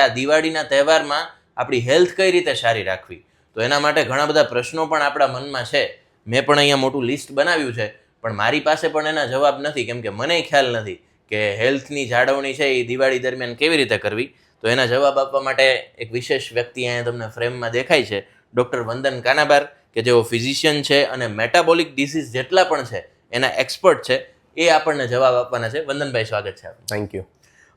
આ દિવાળીના તહેવારમાં આપણી હેલ્થ કઈ રીતે સારી રાખવી. તો એના માટે ઘણા બધા પ્રશ્નો પણ આપણા મનમાં છે. મેં પણ અહીંયા મોટું લિસ્ટ બનાવ્યું છે, પણ મારી પાસે પણ એના જવાબ નથી, કેમ કે મને ખ્યાલ નથી કે હેલ્થની જાળવણી છે એ દિવાળી દરમિયાન કેવી રીતે કરવી. તો એના જવાબ આપવા માટે એક વિશેષ વ્યક્તિ અહીંયા તમને ફ્રેમમાં દેખાય છે, ડૉક્ટર વંદન કાનાબાર, કે જેઓ ફિઝિશિયન છે અને મેટાબોલિક ડિસીઝ જેટલા પણ છે એના એક્સપર્ટ છે. એ આપણને જવાબ આપવાના છે. વંદનભાઈ, સ્વાગત છે. Thank you.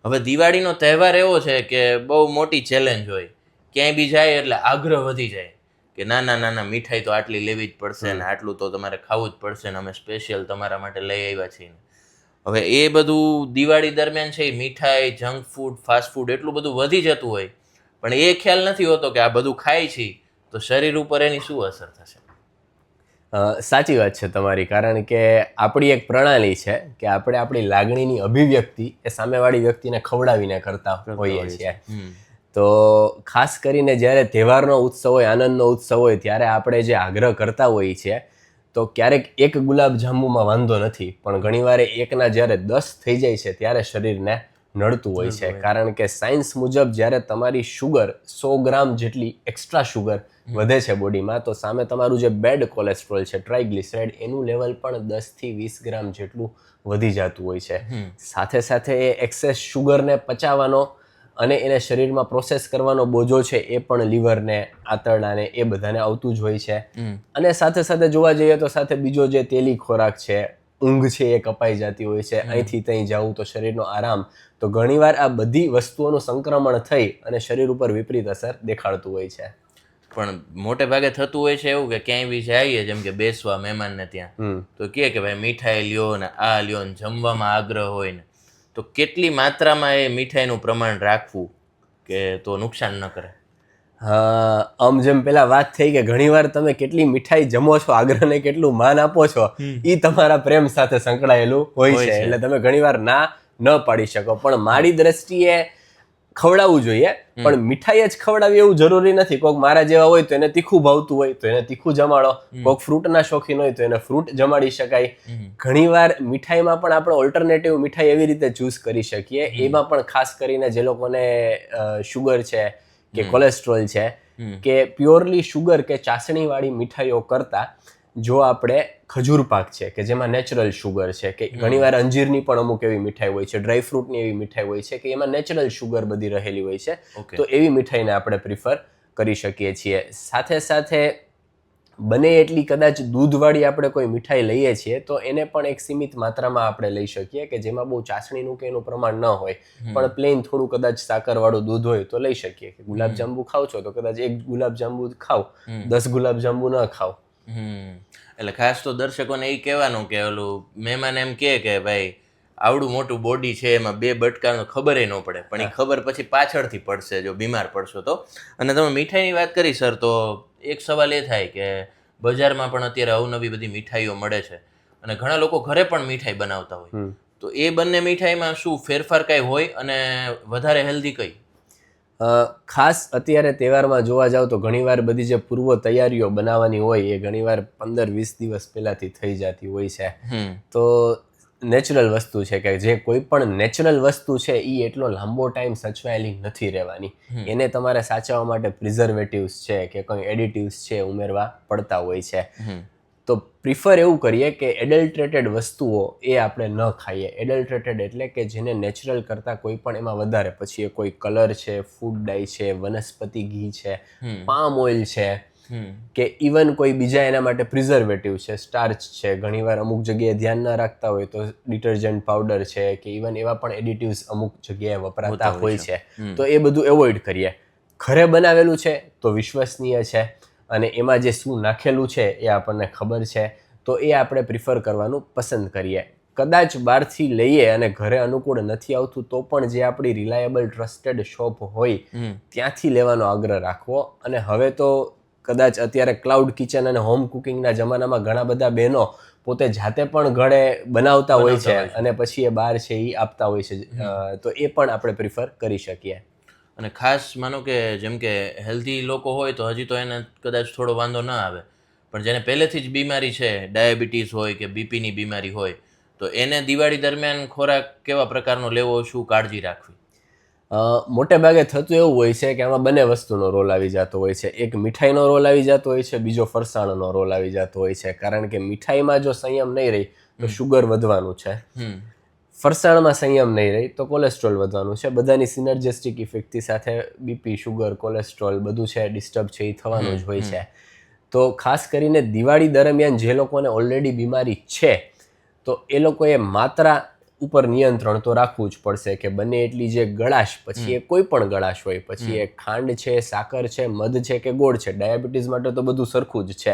હવે દિવાળીનો તહેવાર એવો છે કે બહુ મોટી ચેલેન્જ હોય. ક્યાંય બી જાય એટલે આગ્રહ વધી જાય કે નાના મીઠાઈ તો આટલી લેવી જ પડશે ને આટલું તો તમારે ખાવું જ પડશે ને અમે સ્પેશિયલ તમારા માટે લઈ આવ્યા છીએ. હવે એ બધું દિવાળી દરમિયાન છે, મીઠાઈ, જંક ફૂડ, ફાસ્ટ ફૂડ એટલું બધું વધી જતું હોય, પણ એ ખ્યાલ નથી હોતો કે આ બધું ખાય છે તો શરીર ઉપર એની શું અસર થશે. સાચી વાત છે તમારી, કારણ કે આપણી એક પ્રણાલી છે કે આપણે આપણી લાગણીની અભિવ્યક્તિ એ સામેવાળી વ્યક્તિને ખવડાવીને કરતા હોઈએ છીએ. તો ખાસ કરીને જ્યારે તહેવારનો ઉત્સવ હોય, આનંદનો ઉત્સવ હોય, ત્યારે આપણે જે આગ્રહ કરતા હોઈએ છીએ, તો ક્યારેક એક ગુલાબ જાંબુમાં વાંધો નથી, પણ ઘણીવાર એકના જ્યારે 10 થઈ જાય છે ત્યારે શરીરને નડતું હોય છે. કારણ કે સાયન્સ મુજબ જ્યારે તમારી શુગર 100 ગ્રામ જેટલી એક્સ્ટ્રા શુગર વધે છે બોડીમાં, તો સામે તમારું જે બેડ કોલેસ્ટ્રોલ છે, ટ્રાઇગ્લિસરાઇડ, એનું લેવલ પણ 10 થી 20 ગ્રામ જેટલું વધી જતું હોય છે. સાથે સાથે એ એક્સેસ શુગરને પચાવવાનો અને એને શરીરમાં પ્રોસેસ કરવાનો બોજો છે એ પણ લીવરને, આંતરડાને, એ બધાને આવતું જ હોય છે. અને સાથે સાથે જોવા જઈએ તો સાથે બીજો જે તેલી ખોરાક છે, ઊંઘ છે એ કપાઈ જતી હોય છે, અહીંથી ત્યાં જવું તો શરીરનો આરામ, તો ઘણીવાર આ બધી વસ્તુઓનું સંક્રમણ થઈ અને શરીર ઉપર વિપરીત અસર દેખાડતું હોય છે. પણ મોટે ભાગે થતું હોય છે એવું કે ક્યાંય બી જઈએ, જેમ કે બેસવા મહેમાનને ત્યાં, તો કહે કે ભાઈ મીઠાઈ લ્યો ને આ લ્યો ને, જમવામાં આગ્રહ હોય ને, તો કેટલી માત્રામાં એ મીઠાઈનું પ્રમાણ રાખવું કે તો નુકસાન ન કરે. આમ જેમ પેલા વાત થઈ કે ઘણીવાર તમે કેટલી મીઠાઈ જમો છો, આગ્રહને કેટલું માન આપો છો, એ તમારા પ્રેમ સાથે સંકળાયેલું હોય છે. એટલે તમે ઘણીવાર ના ન પાડી શકો. પણ મારી દ્રષ્ટિએ ખવડાવવું જોઈએ, પણ મીઠાઈ જ ખવડાવી એવું જરૂરી નથી. કોઈક મારા જેવા હોય તો એને તીખું ભાવતું હોય તો એને તીખું જમાડો, કોઈક ફ્રૂટના શોખીન હોય તો એને ફ્રૂટ જમાડી શકાય. ઘણીવાર મીઠાઈમાં પણ આપણે ઓલ્ટરનેટિવ મીઠાઈ એવી રીતે ચૂઝ કરી શકીએ. એમાં પણ ખાસ કરીને જે લોકોને શુગર છે કે કોલેસ્ટ્રોલ છે, કે પ્યોરલી શુગર કે ચાસણીવાળી મીઠાઈઓ કરતા જો આપણે ખજૂર પાક છે કે જેમાં નેચરલ શુગર છે, કે ઘણીવાર અંજીરની પણ અમુક એવી મીઠાઈ હોય છે, ડ્રાયફ્રૂટની એવી મીઠાઈ હોય છે કે એમાં નેચરલ શુગર બધી રહેલી હોય છે, તો એવી મીઠાઈને આપણે પ્રિફર કરી શકીએ છીએ. સાથે સાથે બને એટલી કદાચ દૂધવાળી આપણે કોઈ મીઠાઈ લઈએ છીએ તો એને પણ એક સીમિત માત્રામાં આપણે લઈ શકીએ કે જેમાં બહુ ચાસણીનું કે એનું પ્રમાણ ન હોય, પણ પ્લેન થોડું કદાચ સાકરવાળું દૂધ હોય તો લઈ શકીએ. કે ગુલાબજાંબુ ખાવ છો તો કદાચ 1 ગુલાબજાંબુ ખાવ, 10 ગુલાબજાંબુ ન ખાવ. એટલે ખાસ તો દર્શકોને એ કહેવાનું કે ઓલું મહેમાન એમ કે ભાઈ આવડું મોટું બોડી છે, એમાં 2 બટકાનો ખબર ન પડે, પણ એ ખબર પછી પાછળથી પડશે જો બીમાર પડશો તો. અને તમે મીઠાઈની વાત કરી સર, તો એક સવાલ એ થાય કે બજારમાં પણ અત્યારે અવનવી બધી મીઠાઈઓ મળે છે અને ઘણા લોકો ઘરે પણ મીઠાઈ બનાવતા હોય, તો એ બંને મીઠાઈમાં શું ફેરફાર કઈ હોય અને વધારે હેલ્ધી કઈ? ખાસ અત્યારે તહેવારમાં જોવા જાવ તો ઘણીવાર બધી જે પૂર્વ તૈયારીઓ બનાવવાની હોય એ ઘણીવાર 15-20 દિવસ પહેલાથી થઈ જતી હોય છે. તો નેચરલ વસ્તુ છે કે જે કોઈ પણ નેચરલ વસ્તુ છે એ એટલો લાંબો ટાઈમ સચવાયેલી નથી રહેવાની. એને તમારે સાચવવા માટે પ્રિઝર્વેટિવ્સ છે કે કંઈ એડિટિવ્સ છે ઉમેરવા પડતા હોય છે. તો પ્રિફર એવું કરીએ કે એડલ્ટ્રેટેડ વસ્તુઓ એ આપણે ન ખાઈએ. એડલ્ટ્રેટેડ એટલે કે જેને નેચરલ કરતાં કોઈ પણ એમાં વધારે, પછી એ કોઈ કલર છે, ફૂડ ડાય છે, વનસ્પતિ ઘી છે, પામ ઓઇલ છે, કે ઇવન કોઈ બીજા એના માટે પ્રિઝર્વેટિવ છે, સ્ટાર્ચ છે, ઘણીવાર અમુક જગ્યાએ ધ્યાન ન રાખતા હોય તો ડિટર્જન્ટ પાવડર છે, કે ઇવન એવા પણ એડિટિવ્સ અમુક જગ્યાએ વપરાતા હોય છે. તો એ બધું એવોઇડ કરીએ. ઘરે બનાવેલું છે તો વિશ્વસનીય છે અને એમાં જે શું નાખેલું છે એ આપણને ખબર છે, તો એ આપણે પ્રિફર કરવાનું પસંદ કરીએ. કદાચ બહારથી લઈએ અને ઘરે અનુકૂળ નથી આવતું તો પણ જે આપણી રિલાયેબલ ટ્રસ્ટેડ શોપ હોય ત્યાંથી લેવાનો આગ્રહ રાખવો. અને હવે તો કદાચ અત્યારે ક્લાઉડ કિચન અને હોમ કુકિંગના જમાનામાં ઘણા બધા બહેનો પોતે જાતે પણ ઘરે બનાવતા હોય છે અને પછી એ બહાર છે એ આપતા હોય છે, તો એ પણ આપણે પ્રિફર કરી શકીએ. અને ખાસ માનો કે જેમ કે હેલ્ધી લોકો હોય તો હજી તો એને કદાચ થોડો વાંધો ન આવે, પણ જેને પહેલેથી જ બીમારી છે, ડાયાબિટીસ હોય કે બીપીની બીમારી હોય, તો એને દિવાળી દરમિયાન ખોરાક કેવા પ્રકારનો લેવો, શું કાળજી રાખવી? મોટે ભાગે થતું એવું હોય છે કે આમાં બંને વસ્તુનો રોલ આવી જતો હોય છે. એક મીઠાઈનો રોલ આવી જતો હોય છે, બીજો ફરસાણનો રોલ આવી જતો હોય છે. કારણ કે મીઠાઈમાં જો સંયમ નહીં રહી તો શુગર વધવાનું છે, ફરસાણમાં સંયમ નહીં રહી તો કોલેસ્ટ્રોલ વધવાનું છે. બધાની સિનર્જેસ્ટિક ઇફેક્ટથી સાથે બીપી, શુગર, કોલેસ્ટ્રોલ બધું છે ડિસ્ટર્બ છે એ થવાનું જ હોય છે. તો ખાસ કરીને દિવાળી દરમિયાન જે લોકોને ઓલરેડી બીમારી છે તો એ લોકોએ માત્રા ઉપર નિયંત્રણ તો રાખવું જ પડશે કે બને એટલી જે ગળાશ, પછી એ કોઈ પણ ગળાશ હોય, પછી એ ખાંડ છે, સાકર છે, મધ છે કે ગોળ છે, ડાયાબિટીસ માટે તો બધું સરખું જ છે.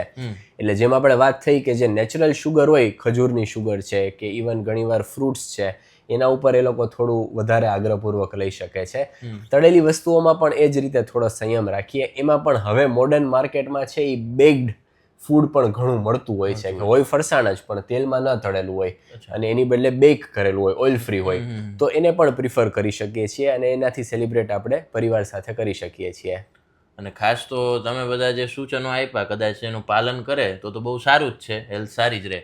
એટલે જેમ આપણે વાત થઈ કે જે નેચરલ શુગર હોય, ખજૂરની શુગર છે કે ઇવન ઘણીવાર ફ્રૂટ્સ છે, એના ઉપર એ લોકો થોડું વધારે આગ્રહપૂર્વક લઈ શકે છે. તળેલી વસ્તુઓમાં પણ એ જ રીતે થોડો સંયમ રાખીએ. એમાં પણ હવે મોડર્ન માર્કેટમાં છે એ બેગ્ડ ફૂડ પણ ઘણું મળતું હોય છે કે હોય ફરસાણ જ પણ તેલમાં ન તળેલું હોય અને એની બદલે બેક કરેલું હોય, ઓઇલ ફ્રી હોય, તો એને પણ પ્રિફર કરી શકીએ છીએ અને એનાથી સેલિબ્રેટ આપણે પરિવાર સાથે કરી શકીએ છીએ. અને ખાસ તો તમે બધા જે સૂચનો આપ્યા કદાચ એનું પાલન કરે તો બહુ સારું જ છે, હેલ્થ સારી જ રહે.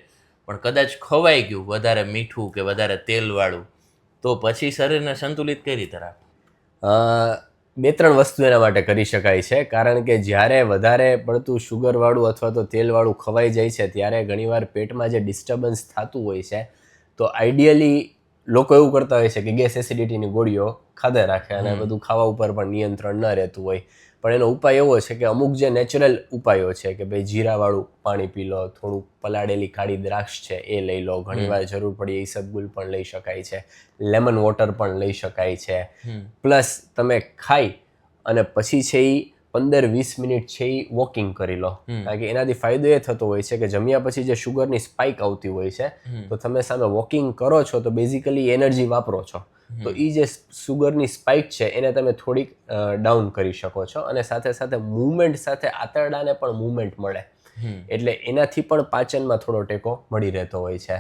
પણ કદાચ ખવાઈ ગયું વધારે મીઠું કે વધારે તેલવાળું તો પછી શરીરને સંતુલિત કઈ રીતે રાખવું? 2-3 વસ્તુ એના માટે કરી શકાય છે. કારણ કે જ્યારે વધારે પડતું શુગરવાળું અથવા તો તેલવાળું ખવાઈ જાય છે ત્યારે ઘણીવાર પેટમાં જે ડિસ્ટર્બન્સ થતું હોય છે તો આઈડિયલી લોકો એવું કરતા હોય છે કે ગેસ એસિડિટીની ગોળીઓ ખાધે રાખે અને બધું ખાવા ઉપર પણ નિયંત્રણ ન રહેતું હોય. પણ એનો ઉપાય એવો છે કે અમુક જે નેચરલ ઉપાયો છે કે ભાઈ જીરાવાળું પાણી પી લો, થોડુંક પલાળેલી કાળી દ્રાક્ષ છે એ લઈ લો, ઘણીવાર જરૂર પડી ઈસબગુલ પણ લઈ શકાય છે, લેમન વોટર પણ લઈ શકાય છે. પ્લસ તમે ખાઈ અને પછી છે એ 15-20 મિનિટ છે એ વોકિંગ કરી લો. કારણ કે એનાથી ફાયદો એ થતો હોય છે કે જમ્યા પછી જે શુગરની સ્પાઇક આવતી હોય છે તો તમે સામે વોકિંગ કરો છો તો બેઝિકલી એનર્જી વાપરો છો, તો એ જે શુગરની સ્પાઇક છે એને તમે થોડીક ડાઉન કરી શકો છો. અને સાથે સાથે મૂવમેન્ટ સાથે આંતરડાને પણ મૂવમેન્ટ મળે એટલે એનાથી પણ પાચનમાં થોડો ટેકો મળી રહેતો હોય છે.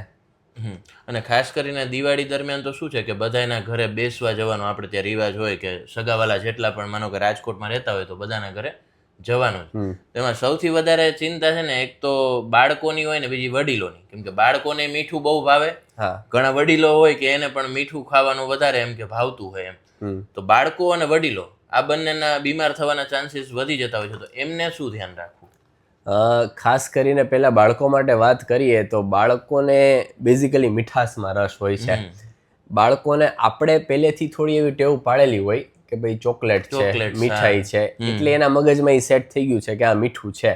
અને ખાસ કરીને દિવાળી દરમિયાન તો શું છે કે બધાના ઘરે બેસવા જવાનો આપણે ત્યાં રિવાજ હોય કે સગાવાલા જેટલા પણ માનો કે રાજકોટમાં રહેતા હોય તો બધાના ઘરે જવાનું જ. તેમાં સૌથી વધારે ચિંતા છે ને એક તો બાળકોની હોય ને બીજી વડીલોની, કેમ કે બાળકોને મીઠું બહુ ભાવે, ઘણા વડીલો હોય કે એને પણ મીઠું ખાવાનું વધારે એમ કે ભાવતું હોય એમ. તો બાળકો અને વડીલો આ બંનેના બીમાર થવાના ચાન્સીસ વધી જતા હોય છે, તો એમને શું ધ્યાન રાખવું? ખાસ કરીને પહેલાં બાળકો માટે વાત કરીએ તો બાળકોને બેઝિકલી મીઠાશમાં રસ હોય છે. બાળકોને આપણે પહેલેથી થોડી એવી ટેવ પાડેલી હોય કે ભાઈ ચોકલેટ છે, મીઠાઈ છે, એટલે એના મગજમાં એ સેટ થઈ ગયું છે કે આ મીઠું છે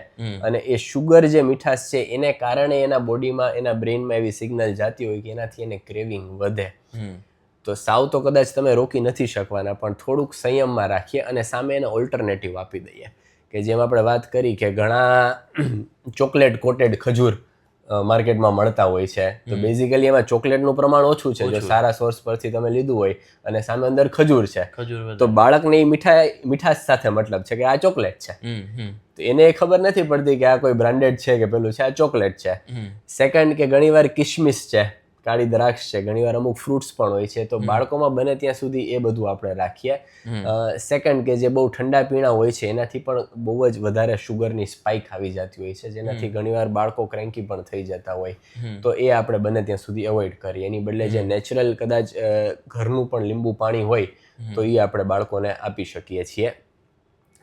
અને એ શુગર જે મીઠાશ છે એને કારણે એના બોડીમાં, એના બ્રેઇનમાં એવી સિગ્નલ જતી હોય કે એનાથી એને ક્રેવિંગ વધે. તો સાવ તો કદાચ તમે રોકી નથી શકવાના, પણ થોડુંક સંયમમાં રાખીએ અને સામે એને ઓલ્ટરનેટિવ આપી દઈએ કે જેમ આપણે વાત કરી કે ઘણા ચોકલેટ કોટેડ ખજૂર માર્કેટમાં મળતા હોય છે. તો બેઝિકલી એમાં ચોકલેટનું પ્રમાણ ઓછું છે જો સારા સોર્સ પરથી તમે લીધું હોય અને સામે અંદર ખજૂર છે તો બાળકને એ મીઠાશ સાથે મતલબ છે કે આ ચોકલેટ છે, તો એને ખબર નથી પડતી કે આ કોઈ બ્રાન્ડેડ છે કે પેલું છે, આ ચોકલેટ છે. સેકન્ડ કે ઘણીવાર કિશમિશ છે, કાળી દ્રાક્ષ છે, ઘણીવાર અમુક ફ્રૂટ્સ પણ હોય છે, તો બાળકોમાં બને ત્યાં સુધી એ બધું આપણે રાખીએ. સેકન્ડ કે જે બહુ ઠંડા પીણા હોય છે એનાથી પણ બહુ જ વધારે શુગરની સ્પાઇક આવી જતી હોય છે જેનાથી ઘણીવાર બાળકો ક્રેન્કી પણ થઈ જતા હોય, તો એ આપણે બને ત્યાં સુધી એવોઇડ કરીએ. એની બદલે જે નેચરલ કદાચ ઘરનું પણ લીંબુ પાણી હોય તો એ આપણે બાળકોને આપી શકીએ છીએ.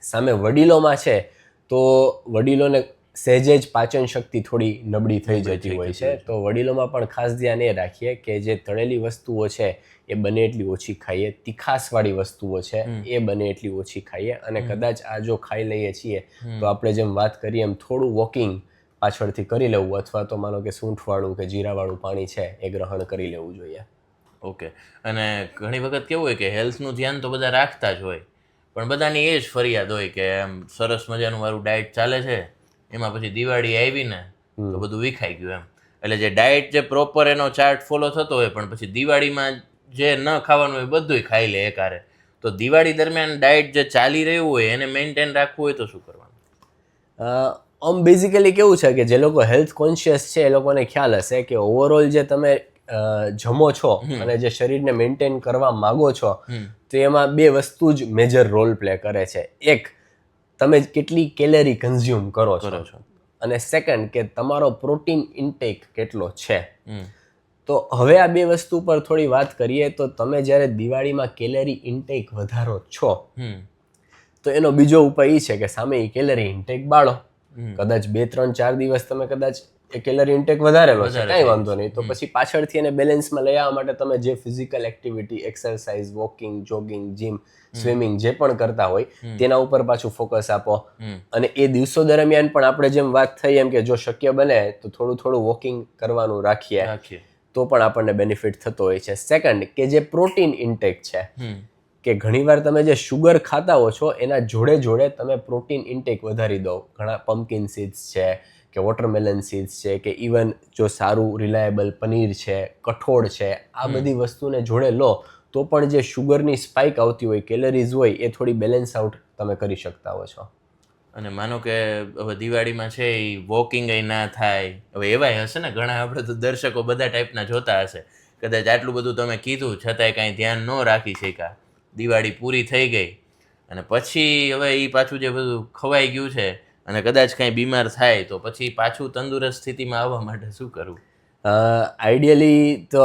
સામે વડીલોમાં છે તો વડીલોને સહેજે જ પાચન શક્તિ થોડી નબળી થઈ જતી હોય છે, તો વડીલોમાં પણ ખાસ ધ્યાન એ રાખીએ કે જે તળેલી વસ્તુઓ છે એ બને એટલી ઓછી ખાઈએ, તીખાસવાળી વસ્તુઓ છે એ બને એટલી ઓછી ખાઈએ અને કદાચ આ જો ખાઈ લઈએ છીએ તો આપણે જેમ વાત કરીએ એમ થોડું વોકિંગ પાછળથી કરી લેવું અથવા તો માનો કે સૂંઠવાળું કે જીરાવાળું પાણી છે એ ગ્રહણ કરી લેવું જોઈએ. ઓકે. અને ઘણી વખત કેવું હોય કે હેલ્થનું ધ્યાન તો બધા રાખતા જ હોય પણ બધાની એ જ ફરિયાદ હોય કે એમ સરસ મજાનું મારું ડાયટ ચાલે છે, એમાં પછી દિવાળી આવી ને તો બધું વિખાઈ ગયું એમ. એટલે જે ડાયટ જે પ્રોપર એનો ચાર્ટ ફોલો થતો હોય પણ પછી દિવાળીમાં જે ન ખાવાનું હોય બધુંય ખાઈ લે એકારે, તો દિવાળી દરમિયાન ડાયટ જે ચાલી રહ્યું હોય એને મેન્ટેન રાખવું હોય તો શું કરવાનું? બેઝિકલી કેવું છે કે જે લોકો હેલ્થ કોન્શિયસ છે એ લોકોને ખ્યાલ હશે કે ઓવરઓલ જે તમે જમો છો અને જે શરીરને મેન્ટેન કરવા માગો છો તો એમાં 2 વસ્તુ જ મેજર રોલ પ્લે કરે છે. એક, તમે કેટલી કેલેરી કન્ઝ્યુમ કરો છો અને સેકન્ડ કે તમારો પ્રોટીન ઇન્ટેક કેટલો છે. તો હવે આ બે વસ્તુ પર થોડી વાત કરીએ તો તમે જ્યારે દિવાળીમાં કેલેરી ઇન્ટેક વધારો છો તો એનો બીજો ઉપાય એ છે કે સામે એ કેલેરી ઇન્ટેક બાળો. કદાચ 2-3-4 દિવસ તમે કદાચ એ કેલરી ઇન્ટેક વધારેલો છે, કાંઈ વાંધો નહીં, તો પછી પાછળથી એને બેલેન્સમાં લઈ આવવા માટે તમે જે physical activity, exercise, walking, jogging, gym, swimming જે પણ કરતા હોય તેના ઉપર પાછું ફોકસ આપો. અને એ દિવસો દરમિયાન પણ આપણે જેમ વાત થઈ એમ કે જો શક્ય બને તો થોડું થોડું વોકિંગ કરવાનું રાખીએ તો પણ આપણને બેનિફિટ થતો હોય છે. સેકન્ડ, કે જે પ્રોટીન ઇન્ટેક છે, કે ઘણીવાર તમે જે શુગર ખાતા હો છો એના જોડે જોડે તમે પ્રોટીન ઇન્ટેક વધારી દો. ઘણા પમ્પકિન સીડ્સ છે કે વોટરમેલન સીડ્સ છે કે ઇવન જો સારું રિલાયેબલ પનીર છે, કઠોળ છે, આ બધી વસ્તુને જોડે લો તો પણ જે શુગરની સ્પાઇક આવતી હોય, કેલરીઝ હોય, એ થોડી બેલેન્સ આઉટ તમે કરી શકતા હો છો. અને માનો કે હવે દિવાળીમાં છે એ વોકિંગ ના થાય, હવે એવાય હશે ને ઘણા, આપણે તો દર્શકો બધા ટાઈપના જોતા હશે, કદાચ આટલું બધું તમે કીધું છતાંય કાંઈ ધ્યાન ન રાખી શક્યા, દિવાળી પૂરી થઈ ગઈ અને પછી હવે એ પાછું જે બધું ખવાઈ ગયું છે અને કદાચ કાંઈ બીમાર થાય તો પછી પાછું તંદુરસ્ત સ્થિતિમાં આવવા માટે શું કરવું? આઈડિયલી તો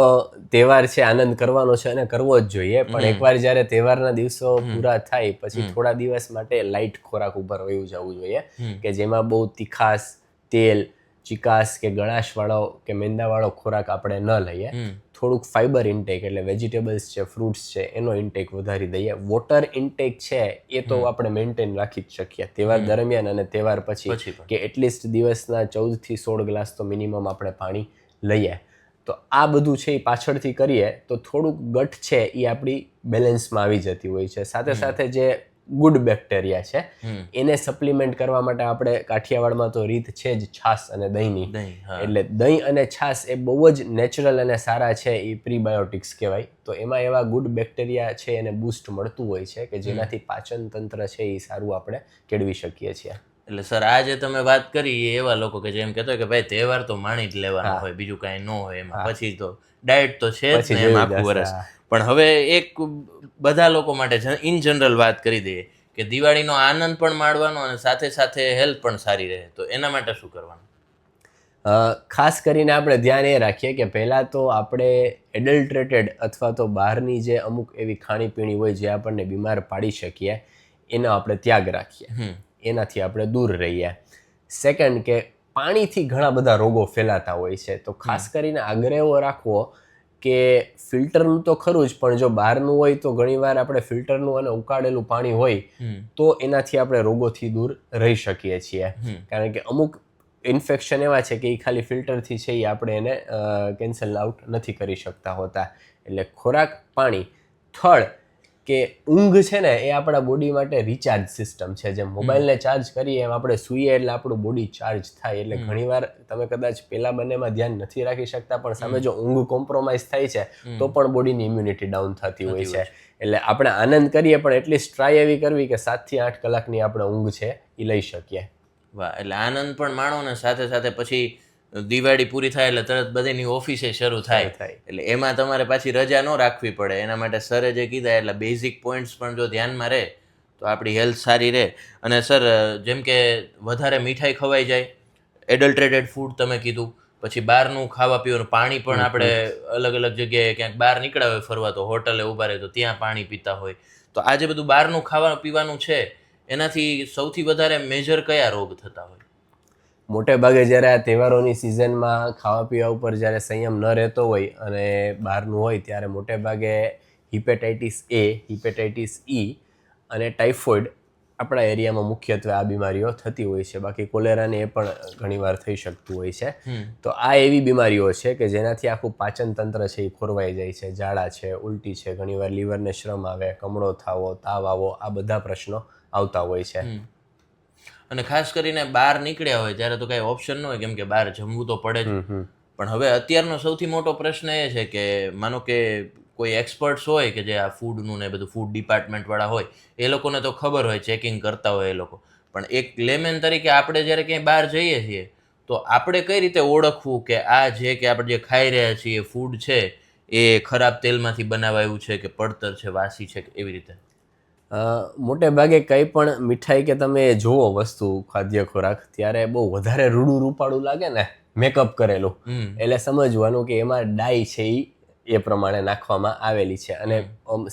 તહેવાર છે, આનંદ કરવાનો છે અને કરવો જ જોઈએ, પણ એકવાર જ્યારે તહેવારના દિવસો પૂરા થાય પછી થોડા દિવસ માટે લાઇટ ખોરાક ઉપર વયું જવું જોઈએ કે જેમાં બહુ તીખાસ, તેલ, ચિકાસ કે ગળાશવાળો કે મેંદાવાળો ખોરાક આપણે ન લઈએ. થોડુંક ફાઇબર ઇન્ટેક એટલે વેજીટેબલ્સ છે, ફ્રૂટ્સ છે, એનો ઇન્ટેક વધારી દઈએ. વોટર ઇન્ટેક છે એ તો આપણે મેન્ટેન રાખી જ શકીએ તહેવાર દરમિયાન અને તહેવાર પછી કે એટલીસ્ટ દિવસના 14 થી 16 ગ્લાસ તો મિનિમમ આપણે પાણી લઈએ. તો આ બધું છે એ પાછળથી કરીએ તો થોડુંક ગટ છે એ આપણી બેલેન્સમાં આવી જતી હોય છે. સાથે સાથે જે ગુડ બેક્ટેરિયા છે એને સપ્લિમેન્ટ કરવા માટે આપણે કાઠિયાવાડમાં તો રીત છે જ છાશ અને દહીંની. એટલે દહીં અને છાશ એ બહુ જ નેચરલ અને સારા છે, એ પ્રીબાયોટિક્સ કહેવાય. તો એમાં એવા ગુડ બેક્ટેરિયા છે એને બૂસ્ટ મળતું હોય છે કે જેનાથી પાચન તંત્ર છે એ સારું આપણે કેળવી શકીએ છીએ. એટલે સર આ જે તમે વાત કરી એ એવા લોકો કે જેમ કહેતો કે ભાઈ તહેવાર તો માણી જ લેવાનો હોય, બીજું કાંઈ ન હોય એમાં, પછી તો ડાયટ તો છે જ ને એમ આખું વર્ષ. પણ હવે એક બધા લોકો માટે ઇન જનરલ વાત કરી દઈએ કે દિવાળીનો આનંદ પણ માણવાનો અને સાથે સાથે હેલ્થ પણ સારી રહે, તો એના માટે શું કરવાનું? ખાસ કરીને આપણે ધ્યાન એ રાખીએ કે પહેલાં તો આપણે એડલ્ટ્રેટેડ અથવા તો બહારની જે અમુક એવી ખાણીપીણી હોય જે આપણને બીમાર પાડી શકીએ એનો આપણે ત્યાગ રાખીએ, એનાથી આપણે દૂર રહીએ. સેકન્ડ, કે પાણીથી ઘણા બધા રોગો ફેલાતા હોય છે, તો ખાસ કરીને આગ્રહ એવો રાખવો કે ફિલ્ટરનું તો ખરું જ, પણ જો બહારનું હોય તો ઘણીવાર આપણે ફિલ્ટરનું અને ઉકાળેલું પાણી હોય તો એનાથી આપણે રોગોથી દૂર રહી શકીએ છીએ. કારણ કે અમુક ઇન્ફેક્શન એવા છે કે એ ખાલી ફિલ્ટરથી છે એ આપણે એને કેન્સલ આઉટ નથી કરી શકતા હોતા. એટલે ખોરાક, પાણી. થર્ડ, કે ઊંઘ છે ને એ આપણા બોડી માટે રિચાર્જ સિસ્ટમ છે. જેમ મોબાઈલને ચાર્જ કરીએ એમ આપણે સૂઈએ એટલે આપણું બોડી ચાર્જ થાય. એટલે ઘણીવાર તમે કદાચ પેલા બંનેમાં ધ્યાન નથી રાખી શકતા, પણ સામે જો ઊંઘ કોમ્પ્રોમાઇઝ થાય છે તો પણ બોડીની ઇમ્યુનિટી ડાઉન થતી હોય છે. એટલે આપણે આનંદ કરીએ પણ એટલીસ્ટ ટ્રાય એવી કરવી કે 7 થી 8 કલાકની આપણે ઊંઘ છે એ લઈ શકીએ. વાહ, એટલે આનંદ પણ માણો ને સાથે સાથે પછી દિવાળી પૂરી થાય એટલે તરત બધીની ઓફિસે શરૂ થાય, એટલે એમાં તમારે પાછી રજા ન રાખવી પડે. એના માટે સરે જે કીધા એટલે બેઝિક પોઈન્ટ્સ પણ જો ધ્યાનમાં રહે તો આપણી હેલ્થ સારી રહે. અને સર જેમ કે વધારે મીઠાઈ ખવાઈ જાય, એડલ્ટ્રેટેડ ફૂડ તમે કીધું, પછી બહારનું ખાવા પીવાનું, પાણી પણ આપણે અલગ અલગ જગ્યાએ ક્યાંક બહાર નીકળ્યા હોય ફરવા તો હોટલે ઊભા રહે તો ત્યાં પાણી પીતા હોય, તો આ જે બધું બહારનું ખાવા પીવાનું છે એનાથી સૌથી વધારે મેજર કયા રોગ થતા હોય? મોટે ભાગે જ્યારે આ તહેવારોની સિઝનમાં ખાવા પીવા ઉપર જ્યારે સંયમ ન રહેતો હોય અને બહારનું હોય ત્યારે મોટે ભાગે હિપેટાઇટિસ A, હિપેટાઇટિસ E અને ટાઇફોઇડ આપણા એરિયામાં મુખ્યત્વે આ બીમારીઓ થતી હોય છે. બાકી કોલેરાને એ પણ ઘણીવાર થઈ શકતું હોય છે. તો આ એવી બીમારીઓ છે કે જેનાથી આખું પાચન તંત્ર છે એ ખોરવાઈ જાય છે. ઝાડા છે, ઉલટી છે, ઘણીવાર લીવરને શ્રમ આવે, કમળો થાવો, તાવ આવો, આ બધા પ્રશ્નો આવતા હોય છે. અને ખાસ કરીને બહાર નીકળ્યા હોય ત્યારે તો કાંઈ ઓપ્શન ન હોય, કેમ કે બહાર જમવું તો પડે જ. પણ હવે અત્યારનો સૌથી મોટો પ્રશ્ન એ છે કે માનો કે કોઈ એક્સપર્ટ્સ હોય કે જે આ ફૂડનું ને બધું ફૂડ ડિપાર્ટમેન્ટવાળા હોય, એ લોકોને તો ખબર હોય, ચેકિંગ કરતા હોય એ લોકો, પણ એક લેમેન તરીકે આપણે જ્યારે ક્યાંય બહાર જઈએ છીએ તો આપણે કઈ રીતે ઓળખવું કે આ જે કે આપણે જે ખાઈ રહ્યા છીએ ફૂડ છે એ ખરાબ તેલમાંથી બનાવાયું છે કે પડતર છે, વાસી છે, એવી રીતે? મોટે ભાગે કંઈ પણ મીઠાઈ કે તમે જુઓ વસ્તુ ખાદ્ય ખોરાક ત્યારે બહુ વધારે રૂડું રૂપાળું લાગે ને મેકઅપ કરેલું એટલે સમજવાનું કે એમાં ડાઈ છે એ પ્રમાણે નાખવામાં આવેલી છે અને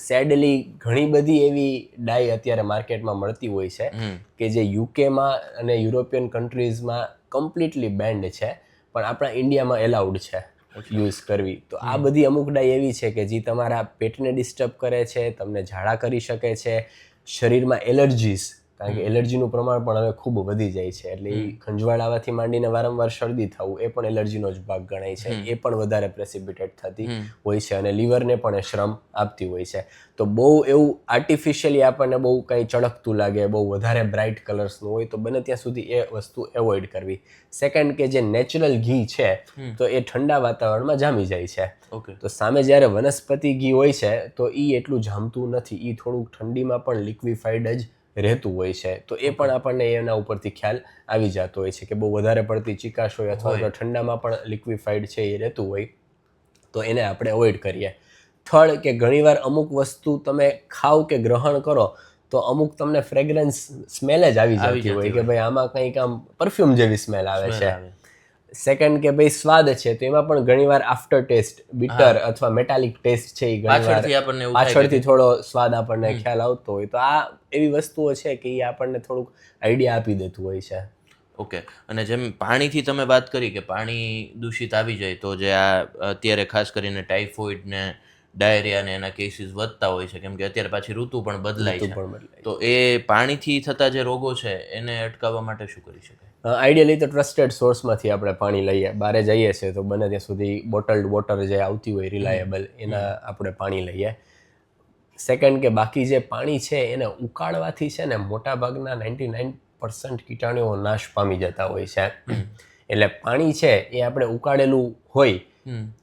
સેડલી ઘણી બધી એવી ડાઈ અત્યારે માર્કેટમાં મળતી હોય છે કે જે યુકેમાં અને યુરોપિયન કન્ટ્રીઝમાં કમ્પ્લીટલી બેન્ડ છે પણ આપણા ઇન્ડિયામાં એલાઉડ છે યુઝ કરવી. તો આ બધી અમુક ડાઈ એવી છે કે જે તમારા પેટને ડિસ્ટર્બ કરે છે, તમને ઝાડા કરી શકે છે, શરીરમાં એલર્જીસ, કારણ કે એલર્જીનું પ્રમાણ પણ હવે ખૂબ વધી જાય છે એટલે એ ખંજવાળાવાથી માંડીને વારંવાર શરદી થવું એ પણ એલર્જીનો જ ભાગ ગણાય છે. એ પણ વધારે પ્રેસિપિટેટ થતી હોય છે અને લીવરને પણ એ શ્રમ આપતી હોય છે. તો બહુ એવું આર્ટિફિશિયલી આપણને બહુ કંઈ ચળકતું લાગે, બહુ વધારે બ્રાઇટ કલર્સનું હોય તો બને ત્યાં સુધી એ વસ્તુ એવોઇડ કરવી. સેકન્ડ કે જે નેચરલ ઘી છે તો એ ઠંડા વાતાવરણમાં જામી જાય છે. તો સામે જ્યારે વનસ્પતિ ઘી હોય છે તો એ એટલું જામતું નથી, એ થોડુંક ઠંડીમાં પણ લિક્વિફાઈડ જ રહેતું હોય છે. તો એ પણ આપણને એના ઉપરથી ખ્યાલ આવી જતો હોય છે કે બહુ વધારે પડતી ચીકાશ હોય અથવા તો ઠંડામાં પણ લિક્વિફાઈડ છે એ રહેતું હોય તો એને આપણે અવોઇડ કરીએ. થર્ડ કે ઘણીવાર અમુક વસ્તુ તમે ખાવ કે ગ્રહણ કરો તો અમુક તમને ફ્રેગ્રન્સ સ્મેલ જ આવી જતી હોય કે ભાઈ આમાં કંઈક આમ પરફ્યુમ જેવી સ્મેલ આવે છે. સેકન્ડ કે ભાઈ સ્વાદ છે તો એમાં પણ ઘણીવાર આફ્ટર ટેસ્ટ બીટર અથવા મેટાલિક ટેસ્ટ છે એ ઘણીવાર પાછળથી થોડો સ્વાદ આપણને ખ્યાલ આવતો હોય. તો આ એવી વસ્તુઓ છે કે એ આપણને થોડુંક આઈડિયા આપી દેતું હોય છે. ઓકે. અને જેમ પાણીથી તમે વાત કરી કે પાણી દૂષિત આવી જાય તો જે આ અત્યારે ખાસ કરીને ટાઇફોઇડ ને ડાયરિયા ને એના કેસીસ વધતા હોય છે કેમ કે અત્યારે પાછી ઋતુ પણ બદલાય છે. તો એ પાણીથી થતા જે રોગો છે એને અટકાવવા માટે શું કરી શકાય? આઈડિયલી તો ટ્રસ્ટેડ સોર્સમાંથી આપણે પાણી લઈએ. બહાર જઈએ છીએ તો બને ત્યાં સુધી બોટલડ વોટર જે આવતી હોય રિલાયેબલ એના આપણે પાણી લઈએ. સેકન્ડ કે બાકી જે પાણી છે એને ઉકાળવાથી છે ને મોટાભાગના 99% કીટાણુઓ નાશ પામી જતા હોય છે. એટલે પાણી છે એ આપણે ઉકાળેલું હોય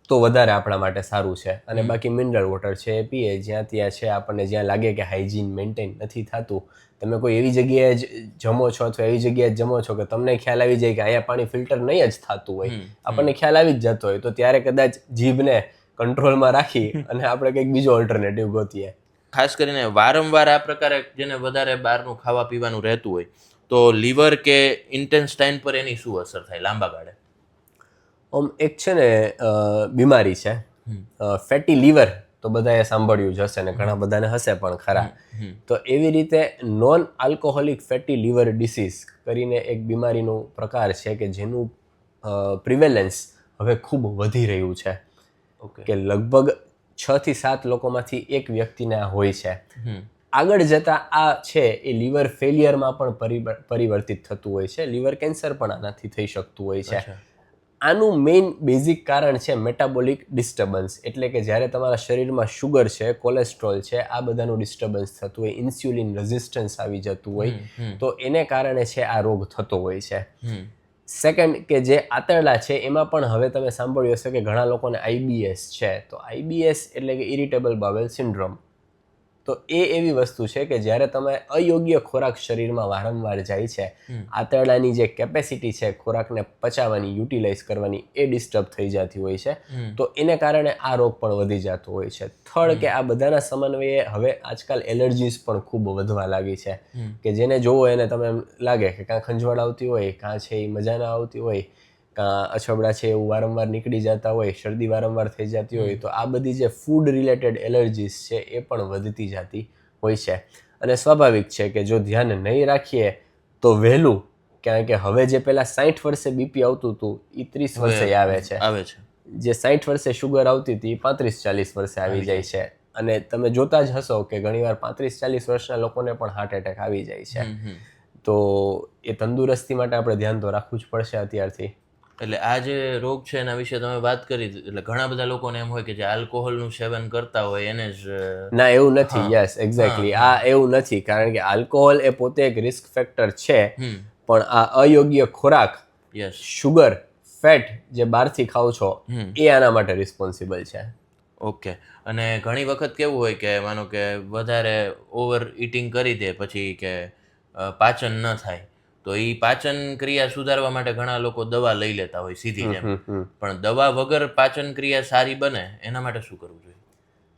તો વધારે આપણા માટે સારું છે. અને બાકી મિનરલ વોટર છે એ પીએ જ્યાં ત્યાં છે આપણને જ્યાં લાગે કે હાઇજીન મેન્ટેન નથી થતું. તમે કોઈ એવી જગ્યાએ જ જમો છો અથવા એવી જગ્યાએ જમો છો કે તમને ખ્યાલ આવી જાય કે અહીંયા પાણી ફિલ્ટર નહીં જ થતું હોય, આપણને ખ્યાલ આવી જ જતો હોય તો ત્યારે કદાચ જીભને કંટ્રોલમાં રાખી અને આપણે કંઈક બીજો ઓલ્ટરનેટિવ ગોતીએ. ખાસ કરીને વારંવાર આ પ્રકારે જેને વધારે બહારનું ખાવા પીવાનું રહેતું હોય તો લીવર કે ઇન્ટેસ્ટાઇન પર એની શું અસર થાય લાંબા ગાળે? એક છે ને બીમારી છે ફેટી લીવર, તો બધાએ સાંભળ્યું જ હશે ને ઘણા બધાને હશે પણ ખરા. તો એવી રીતે non alcoholic fatty liver disease કરીને એક બીમારીનું પ્રકાર છે કે જેનું પ્રિવેલન્સ હવે ખૂબ વધી રહ્યું છે કે લગભગ 6 થી 7 લોકોમાંથી એક વ્યક્તિને આ હોય છે. આગળ જતાં આ છે એ લીવર ફેલિયરમાં પણ પરિવર્તિત થતું હોય છે. લીવર કેન્સર પણ આનાથી થઈ શકતું હોય છે. આનું મેઇન બેઝિક કારણ છે મેટાબોલિક ડિસ્ટર્બન્સ, એટલે કે જ્યારે તમારા શરીરમાં શુગર છે, કોલેસ્ટ્રોલ છે, આ બધાનું ડિસ્ટર્બન્સ થતું હોય, ઇન્સ્યુલિન રેઝિસ્ટન્સ આવી જતું હોય તો એને કારણે છે આ રોગ થતો હોય છે. સેકન્ડ કે જે આંતરડા છે એમાં પણ હવે તમે સાંભળ્યું હશે કે ઘણા લોકોને આઈબીએસ છે. તો આઈબીએસ એટલે કે ઇરિટેબલ બાવેલ સિન્ડ્રોમ. તો એ એવી વસ્તુ છે કે જ્યારે તમે અયોગ્ય ખોરાક શરીરમાં વારંવાર જાય છે, આંતરડાની જે કેપેસિટી છે ખોરાકને પચાવવાની, યુટિલાઇઝ કરવાની એ ડિસ્ટર્બ થઈ જતી હોય છે તો એને કારણે આ રોગ પણ વધી જતો હોય છે. થર્ડ કે આ બધાના સમન્વયે હવે આજકાલ એલર્જીસ પણ ખૂબ વધવા લાગી છે કે જેને જોવો એને તમે એમ લાગે કે કાં ખંજવાળ આવતી હોય, કાં છે એ મજા ના આવતી હોય, કાં અછબડા છે એવું વારંવાર નીકળી જતા હોય, શરદી વારંવાર થઈ જતી હોય. તો આ બધી જે ફૂડ રિલેટેડ એલર્જીસ છે એ પણ વધતી જતી હોય છે. અને સ્વાભાવિક છે કે જો ધ્યાન નહીં રાખીએ તો વહેલું, કારણ કે હવે જે પહેલાં 60 વર્ષે બીપી આવતું હતું એ 30 વર્ષે આવે છે. જે 60 વર્ષે શુગર આવતી હતી એ 35-40 વર્ષે આવી જાય છે. અને તમે જોતા જ હશો કે ઘણીવાર 35-40 વર્ષના લોકોને પણ હાર્ટ એટેક આવી જાય છે. તો એ તંદુરસ્તી માટે આપણે ધ્યાન તો રાખવું જ પડશે અત્યારથી. એટલે આ જે રોગ છે એના વિશે તમે વાત કરી, એટલે ઘણા બધા લોકોને એમ હોય કે જે આલ્કોહોલનું સેવન કરતા હોય એને જ. ના, એવું નથી. Yes, exactly. આ એવું નથી, કારણ કે આલ્કોહોલ એ પોતે એક રિસ્ક ફેક્ટર છે પણ આ અયોગ્ય ખોરાક, શુગર, ફેટ જે બહારથી ખાવ છો એ આના માટે રિસ્પોન્સિબલ છે. ઓકે. અને ઘણી વખત કેવું હોય કે માનો કે વધારે ઓવર ઇટિંગ કરી દે પછી કે પાચન ન થાય તો એ પાચન ક્રિયા સુધારવા માટે ઘણા લોકો દવા લઈ લેતા હોય સીધી જેમ. પણ દવા વગર પાચન ક્રિયા સારી બને એના માટે શું કરવું જોઈએ?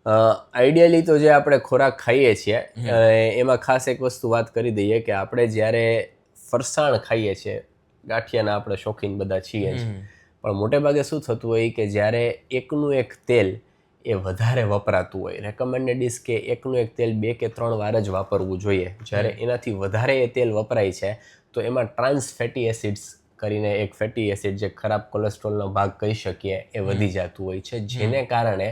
આઈડિયલી તો જે આપણે ખોરાક ખાઈએ છીએ એમાં ખાસ એક વસ્તુ વાત કરી દઈએ કે આપણે જ્યારે ફરસાણ ખાઈએ છીએ, ગાંઠિયાના આપણે શોખીન બધા છીએ જ, પણ મોટે ભાગે શું થતું હોય કે જ્યારે એકનું એક તેલ એ વધારે વપરાતું હોય, રેકમેન્ડેડ ઇઝ કે એકનું એક તેલ 2 કે 3 વાર જ વાપરવું જોઈએ. જ્યારે એનાથી વધારે એ તેલ વપરાય છે તો એમાં ટ્રાન્સ ફેટી એસિડ્સ કરીને એક ફેટી એસિડ જે ખરાબ કોલેસ્ટ્રોલનો ભાગ કહી શકીએ એ વધી જતું હોય છે, જેને કારણે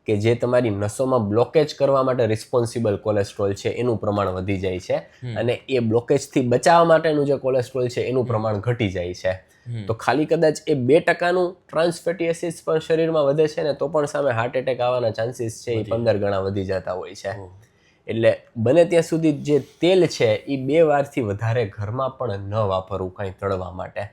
કે જે તમારી નસોમાં બ્લોકેજ કરવા માટે રિસ્પોન્સિબલ કોલેસ્ટ્રોલ છે એનું પ્રમાણ વધી જાય છે, અને એ બ્લોકેજથી બચાવવા માટેનું જે કોલેસ્ટ્રોલ છે એનું પ્રમાણ ઘટી જાય છે. તો ખાલી કદાચ એ 2% ટ્રાન્સ ફેટી એસિડ્સ પણ શરીરમાં વધે છે ને તો પણ સામે હાર્ટ એટેક આવવાના ચાન્સીસ છે એ 15 ગણા વધી જતા હોય છે. એટલે બને ત્યાં સુધી જે તેલ છે એ 2 વારથી વધારે ઘરમાં પણ ન વાપરવું કાંઈ તળવા માટે.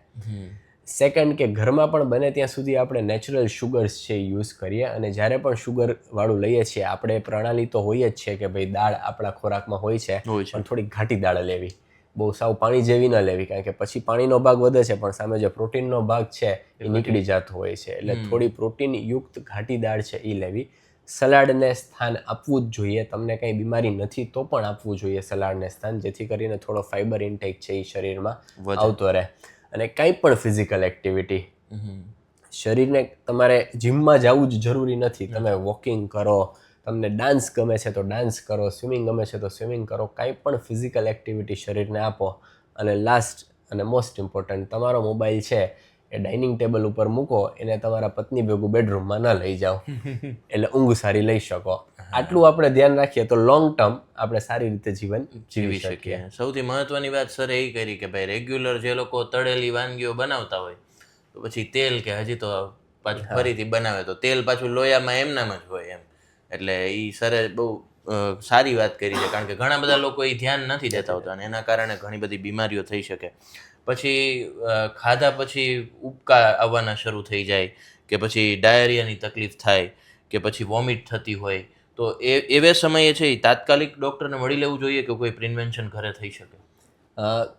સેકન્ડ કે ઘરમાં પણ બને ત્યાં સુધી આપણે નેચરલ શુગર્સ છે એ યુઝ કરીએ, અને જ્યારે પણ શુગરવાળું લઈએ છીએ આપણે પ્રણાલી તો હોય જ છે કે ભાઈ દાળ આપણા ખોરાકમાં હોય છે, પણ થોડી ઘાટી દાળ લેવી, બહુ સાવ પાણી જેવી ન લેવી, કારણ કે પછી પાણીનો ભાગ વધે છે પણ સામે જે પ્રોટીનનો ભાગ છે એ નીકળી જતો હોય છે. એટલે થોડી પ્રોટીન યુક્ત ઘાટી દાળ છે એ લેવી. સલાડને સ્થાન આપવું જ જોઈએ, તમને કંઈ બીમારી નથી તો પણ આપવું જોઈએ સલાડને સ્થાન, જેથી કરીને થોડો ફાઇબર ઇન્ટેક છે એ શરીરમાં આવતો રહે. અને કંઈ પણ ફિઝિકલ એક્ટિવિટી, શરીરને તમારે જિમમાં જવું જ જરૂરી નથી, તમે વોકિંગ કરો, તમને ડાન્સ ગમે છે તો ડાન્સ કરો, સ્વિમિંગ ગમે છે તો સ્વિમિંગ કરો, કાંઈ પણ ફિઝિકલ એક્ટિવિટી શરીરને આપો. અને લાસ્ટ અને મોસ્ટ ઇમ્પોર્ટન્ટ, તમારો મોબાઈલ છે એ ડાઇનિંગ ટેબલ ઉપર મૂકો, એને તમારા પત્ની ભેગું બેડરૂમમાં ન લઈ જાઓ, એટલે ઊંઘ સારી લઈ શકો. આટલું આપણે ધ્યાન રાખીએ તો લોંગ ટર્મ આપણે સારી રીતે જીવન જીવી શકીએ. સૌથી મહત્વની વાત સર એ કરી કે ભાઈ રેગ્યુલર જે લોકો તળેલી વાનગીઓ બનાવતા હોય તો પછી તેલ કે હજી તો પાછું ફરીથી બનાવે તો તેલ પાછું લોયામાં એમનામ જ હોય એમ. એટલે એ સરે બહુ સારી વાત કરી છે, કારણ કે ઘણા બધા લોકો એ ધ્યાન નથી દેતા હોતા અને એના કારણે ઘણી બધી બીમારીઓ થઈ શકે. પછી ખાધા પછી ઉબકા આવવાના શરૂ થઈ જાય, કે પછી ડાયરિયાની તકલીફ થાય, કે પછી વોમિટ થતી હોય, તો એવે સમયે છે એ તાત્કાલિક ડૉક્ટરને મળી લેવું જોઈએ કે કોઈ પ્રિન્વેન્શન ઘરે થઈ શકે?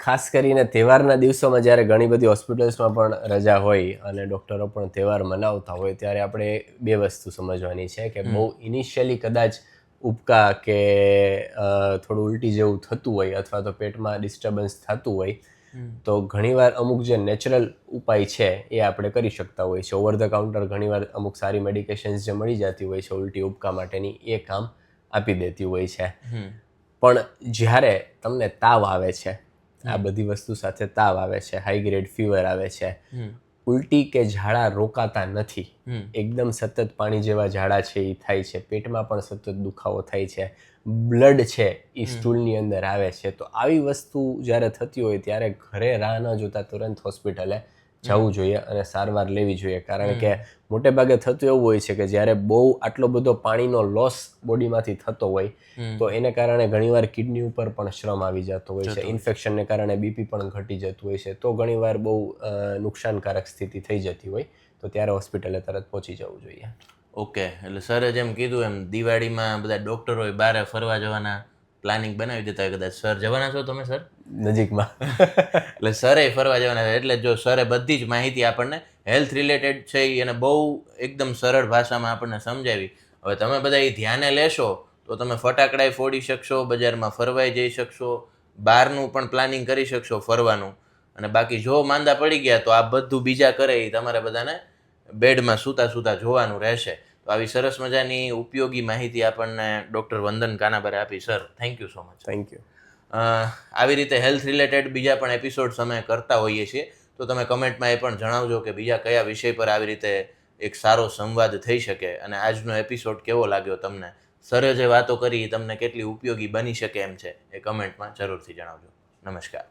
ખાસ કરીને તહેવારના દિવસોમાં જ્યારે ઘણી બધી હોસ્પિટલ્સમાં પણ રજા હોય અને ડૉક્ટરો પણ તહેવાર મનાવતા હોય ત્યારે આપણે 2 વસ્તુ સમજવાની છે કે બહુ ઇનિશિયલી કદાચ ઉબકા કે થોડું ઉલટી જેવું થતું હોય અથવા તો પેટમાં ડિસ્ટર્બન્સ થતું હોય તો ઘણીવાર અમુક જે નેચરલ ઉપાય છે એ આપણે કરી શકતા હોય છે. ઓવર ધ કાઉન્ટર ઘણીવાર અમુક સારી મેડિકેશન્સ જે મળી જતી હોય છે ઉલટી ઉબકા માટેની, એ કામ આપી દેતી હોય છે. પણ જ્યારે તમને તાવ આવે છે, આ બધી વસ્તુ સાથે તાવ આવે છે, હાઈ ગ્રેડ ફીવર આવે છે, ઉલટી કે ઝાડા રોકાતા નથી, એકદમ સતત પાણી જેવા ઝાડા છે એ થાય છે, પેટમાં પણ સતત દુખાવો થાય છે, બ્લડ છે એ સ્ટૂલની અંદર આવે છે, તો આવી વસ્તુ જ્યારે થતી હોય ત્યારે ઘરે રાહ ન જોતા તુરંત હોસ્પિટલે જવું જોઈએ અને સારવાર લેવી જોઈએ. કારણ કે મોટે ભાગે થતું એવું હોય છે કે જ્યારે બહુ આટલો બધો પાણીનો લોસ બોડીમાંથી થતો હોય તો એને કારણે ઘણીવાર કિડની ઉપર પણ શ્રમ આવી જતો હોય છે, ઇન્ફેક્શનને કારણે બીપી પણ ઘટી જતું હોય છે, તો ઘણીવાર બહુ નુકસાનકારક સ્થિતિ થઈ જતી હોય, તો ત્યારે હોસ્પિટલે તરત પહોંચી જવું જોઈએ. ઓકે, એટલે સરે જેમ કીધું એમ દિવાળીમાં બધા ડૉક્ટરોએ બહાર ફરવા જવાના પ્લાનિંગ બનાવી દેતા હોય, કદાચ સર જવાના છો તમે સર નજીકમાં? એટલે સરે ફરવા જવાના છે, એટલે જો સરે બધી જ માહિતી આપણને હેલ્થ રિલેટેડ છે એને બહુ એકદમ સરળ ભાષામાં આપણને સમજાવી. હવે તમે બધા એ ધ્યાને લેશો તો તમે ફટાકડાએ ફોડી શકશો, બજારમાં ફરવાઈ જઈ શકશો, બહારનું પણ પ્લાનિંગ કરી શકશો ફરવાનું, અને બાકી જો માંદા પડી ગયા તો આ બધું બીજા કરે એ તમારે બધાને બેડમાં સૂતા સૂતા જોવાનું રહેશે. તો આવી સરસ મજાની ઉપયોગી માહિતી આપણને ડૉક્ટર વંદન કાનાબારે આપી. Sir, thank you so much. Thank you. આવી રીતે હેલ્થ રિલેટેડ બીજા પણ એપિસોડ્સ અમે કરતા હોઈએ છીએ, તો તમે કમેન્ટમાં એ પણ જણાવજો કે બીજા કયા વિષય પર આવી રીતે એક સારો સંવાદ થઈ શકે, અને આજનો એપિસોડ કેવો લાગ્યો તમને, સરે જે વાતો કરી તમને કેટલી ઉપયોગી બની શકે એમ છે એ કમેન્ટમાં જરૂરથી જણાવજો. નમસ્કાર.